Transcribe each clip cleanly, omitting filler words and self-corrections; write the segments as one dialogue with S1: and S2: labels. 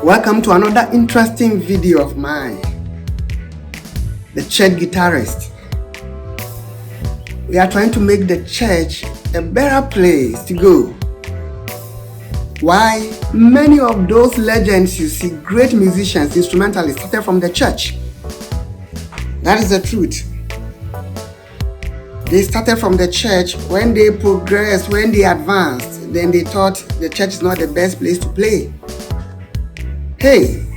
S1: Welcome to another interesting video of mine, the church guitarist. We are trying to make the church a better place to go. Why? Many of those legends you see, great musicians, instrumentalists, started from the church. That is the truth. They started from the church. When they progressed, when they advanced, then they thought the church is not the best place to play. Hey,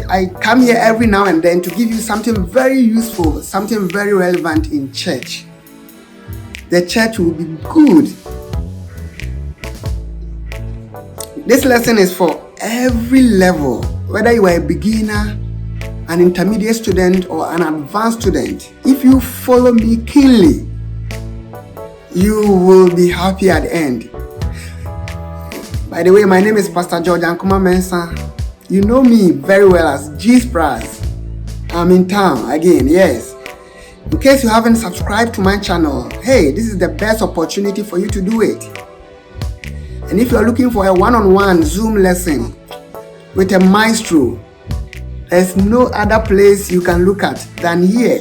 S1: I come here every now and then to give you something very useful, something very relevant in church. The church will be good. This lesson is for every level, whether you are a beginner, an intermediate student, or an advanced student. If you follow me keenly, you will be happy at the end. By the way, my name is Pastor George Mensah. You know me very well as Georgespratz. I'm in town again, yes. In case you haven't subscribed to my channel, hey, this is the best opportunity for you to do it. And if you're looking for a one-on-one Zoom lesson with a maestro, there's no other place you can look at than here.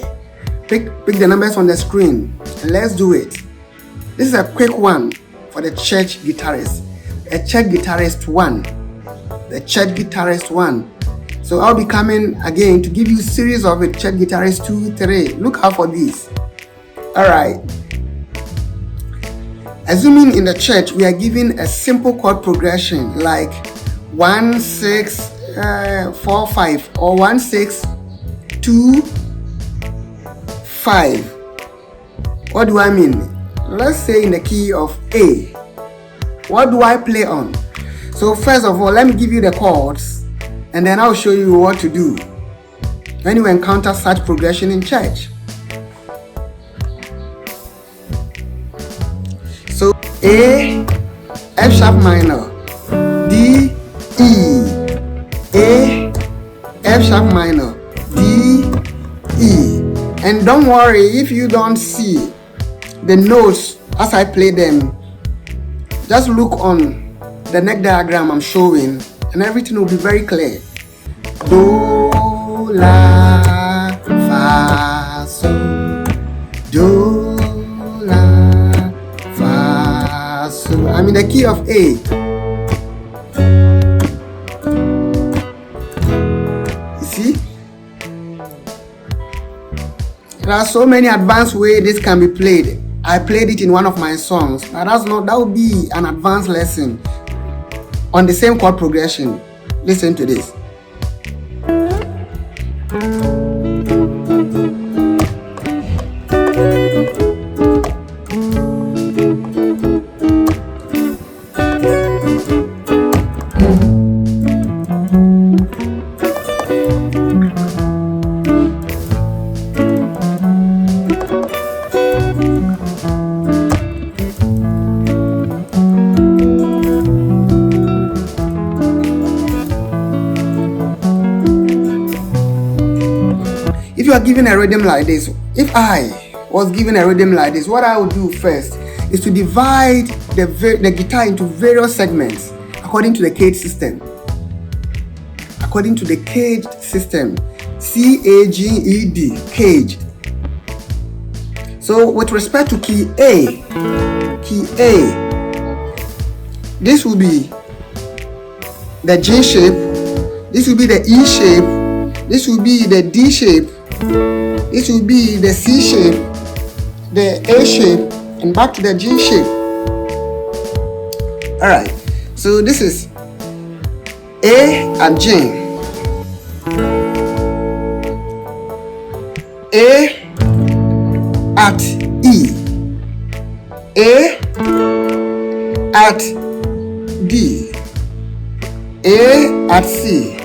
S1: Pick the numbers on the screen and let's do it. This is a quick one for the church guitarist. A church guitarist 1. The church guitarist 1. So I'll be coming again to give you a series of it. Church guitarist 2, 3. Look out for these. Alright. Assuming in the church we are given a simple chord progression like 1, 6, 4, 5 or 1, 6, 2, 5. What do I mean? Let's say in the key of A. What do I play on? So first of all, let me give you the chords and then I'll show you what to do when you encounter such progression in church. So A, F sharp minor, D, E, A, F sharp minor, D, E. And don't worry if you don't see the notes as I play them. Just look on the neck diagram I'm showing and everything will be very clear. Do, la, fa, so. Do, la, fa, so. I'm in the key of A. You see? There are so many advanced ways this can be played. I played it in one of my songs, but that would be an advanced lesson on the same chord progression. Listen to this. If you are given a rhythm like this, if I was given a rhythm like this, what I would do first is to divide the guitar into various segments according to the cage system. According to the cage system, C-A-G-E-D, cage. So with respect to key A, this will be the G shape, this will be the E shape, this will be the D shape, this will be the C shape, the A shape, and back to the G shape. Alright, so this is A and G. A, at E, A at D, A at C,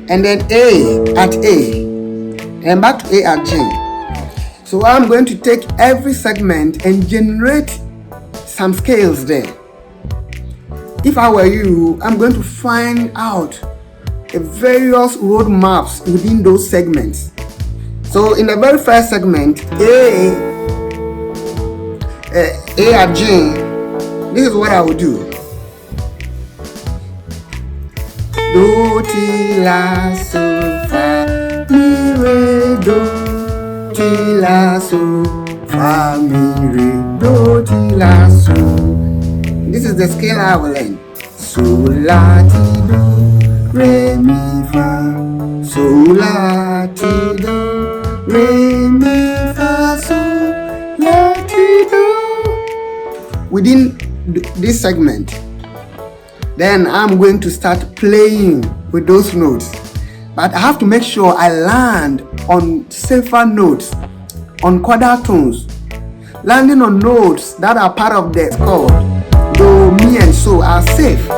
S1: and then A at A, and back to A at G. So I'm going to take every segment and generate some scales there. If I were you, I'm going to find out the various road maps within those segments. So in the very first segment, A at G, this is what I will do. Do, ti, la, so, fa, mi, re, do, ti, la, so, fa, mi, re, do, ti, la, so. This is the scale I will learn. So, la, ti, do, re, mi, fa, so, la, ti, do, re, mi, fa, so, la, ti, do. Within this segment, then I'm going to start playing with those notes. But I have to make sure I land on safer notes, on chordal tones. Landing on notes that are part of the chord, do, mi, and so are safe.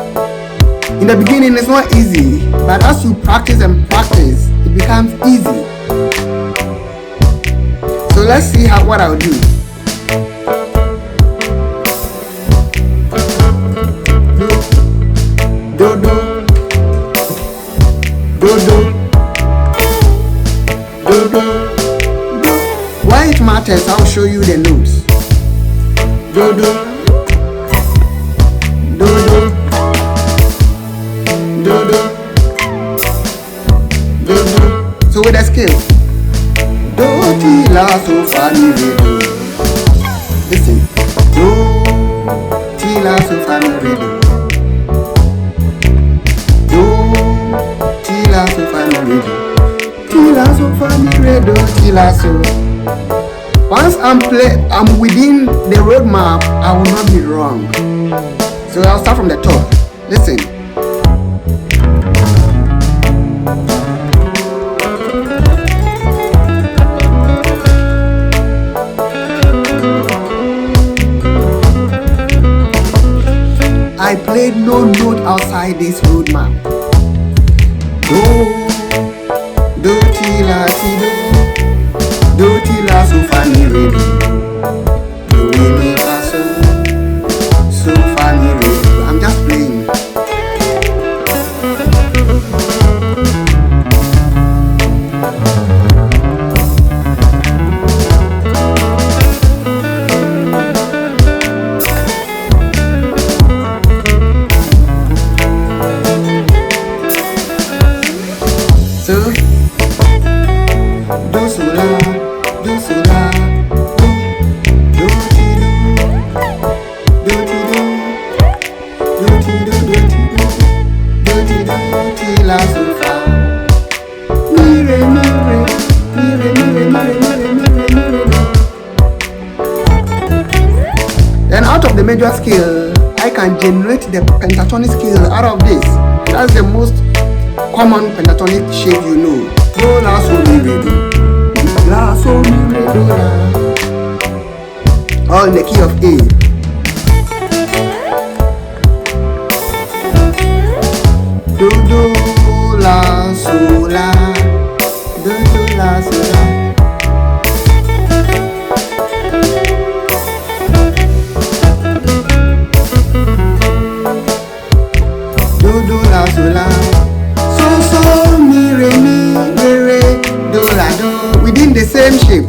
S1: In the beginning, it's not easy, but as you practice and practice, it becomes easy. So let's see what I'll do. Do, do, do, do, do, do, do. Why it matters, I'll show you the notes. Do, do, do, do, do, do, do, do. So with the scale, do, ti, la, so, fa, mi, re, do. Listen, do, ti, la, so, fa, mi, re, do. Ti, la, so, fa, mi, re, do. Ti, la, so, fa, mi, re, do. Ti, la, so. Once I'm within the road map, I will not be wrong. So I'll start from the top. Listen. I played no note outside this road map. Do, ti, la, ti, do, ti, la, so, fa, mi, re, do, re, mi, fa, so, fa, mi, re, do. I'm just playing. So, do, so, la, do, so, la, do, ti, do, ti, do, ti, do, ti, la, so, fa, mi, re, mi, re, mi, re, mi, re, mi, re, mi, re, mi, re, mi, re, do. Then out of the major scale, I can generate the pentatonic scale out of this. That's the most common pentatonic shape you know. Do, la, so, mi, re, do. La, so, mi, re, do, la. All in the key of A. Do, do, la, so, la. Do, do, la, so, la. Do, do, la, so, la. So, mi, re, do, la, do. Within the same shape.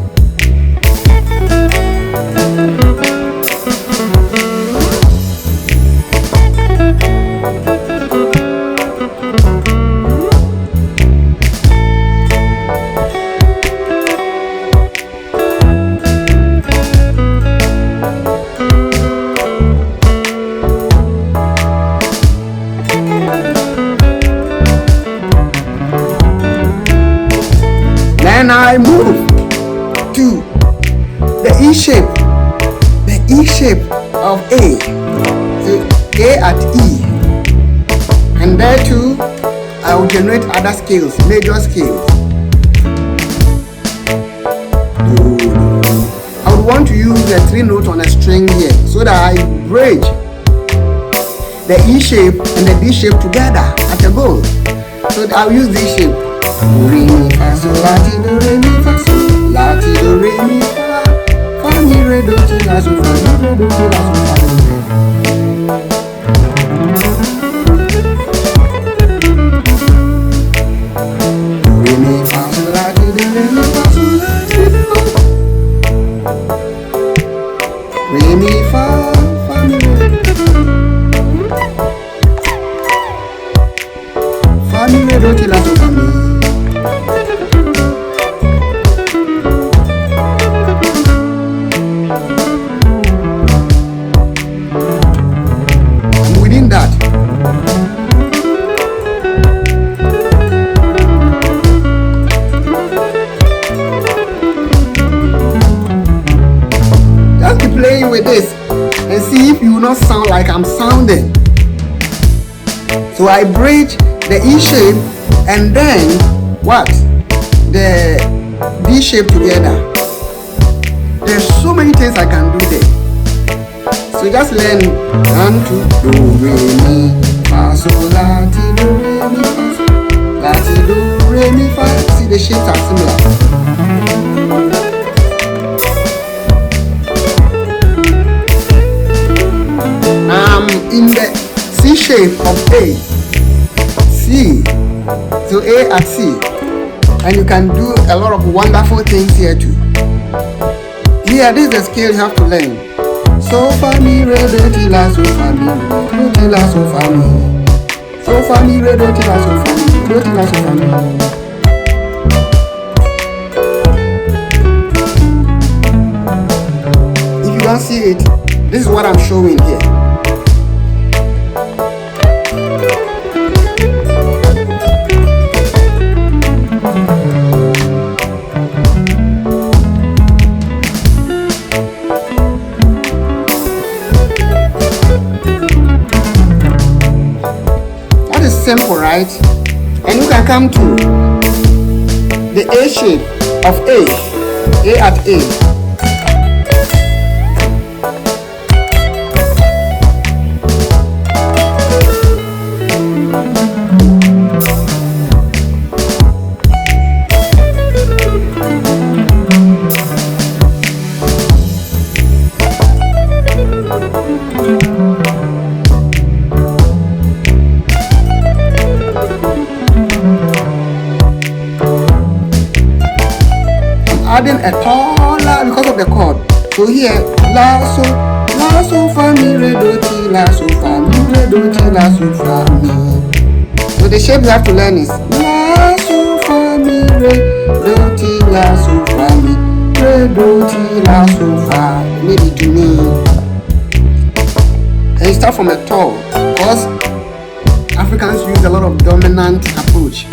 S1: Then I move to the E shape of A. So A at E. And there too, I will generate other scales, major scales. Do, do, 3 notes on a string here, so that I bridge the E shape and the D shape together at a goal. So I'll use this shape. Re mi fa sol la ti do re mi fa sol la ti do re mi fa mi re do ti la sol fa mi re do ti la sol fa mi re. Re mi fa sol la ti do re mi fa sol la ti do re mi fa mi re fa mi re do ti la sol fa mi. Playing with this and see if you will not sound like I'm sounding. So I bridge the E shape and then what? The D shape together. There's so many things I can do there. So just learn 1, 2, do, re, mi, fa, sol, la, ti, do, re, mi, fa, sol, la, ti, do, re, mi, fa. See, the shapes are similar. In the C shape of A, C, so A at C, and you can do a lot of wonderful things here too. Here, this is the scale you have to learn. So fa mi re do ti la so fa mi do ti la so fa mi. So fa mi re do ti la so fa mi do ti la so fa mi. If you don't see it, this is what I'm showing here. Simple, right? And you can come to the A shape of A at A. Adding a taller because of the chord. So here, la so fa mi re do ti la so fa mi re do ti la so fa mi. So the shape you have to learn is la so fa mi re do ti la so fa mi re do ti la so fa. Maybe to me. And you start from a tall because Africans use a lot of dominant approach.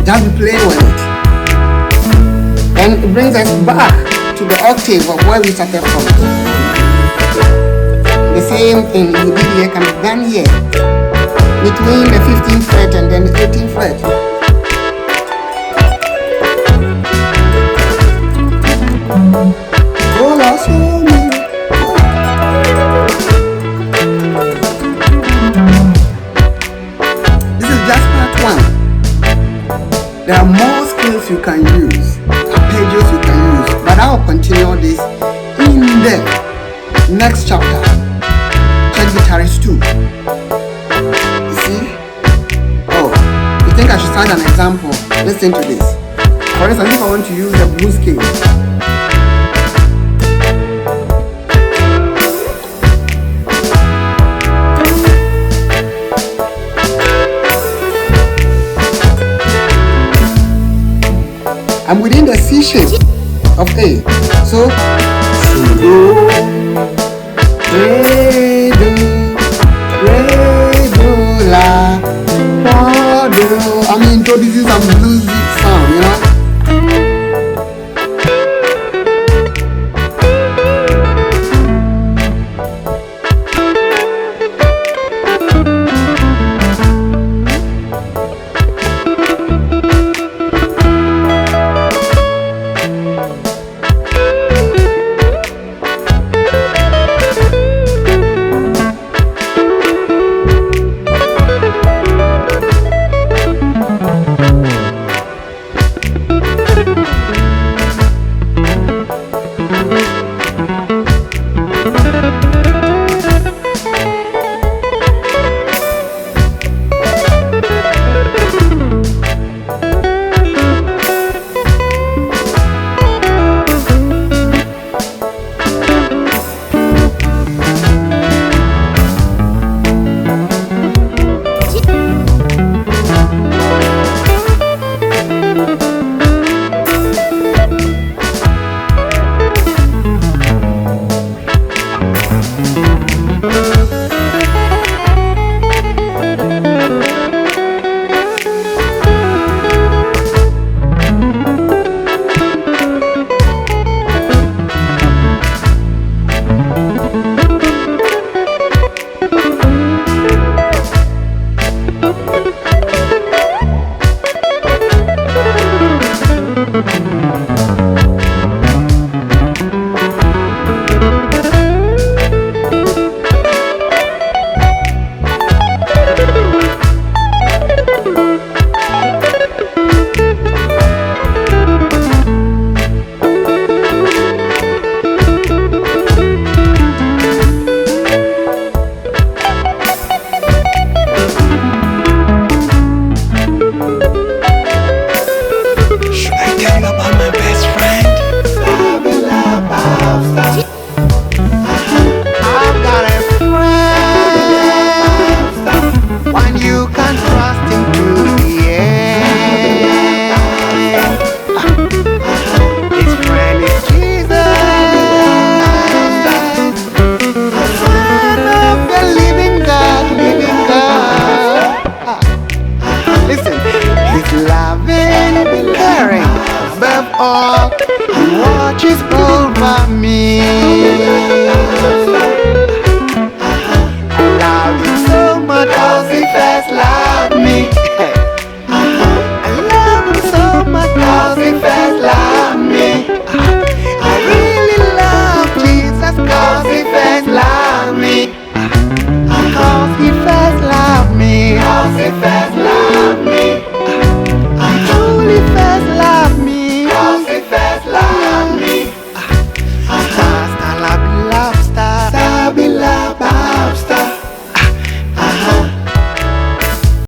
S1: Just be playing with it. And it brings us back to the octave of where we started from. The same thing you did here can be done here. Between the 15th fret and then the 18th fret. Oh, that's so me. This is just part 1. There are more skills you can use, arpeggios you can use, but I'll continue this in the next chapter. Check Guitarist 2. You see? Oh, you think I should start an example? Listen to this. For instance, if I want to use the blues scale, I'm within the C shape of A. So, do, re, do, la, introducing some bluesy sound, you know.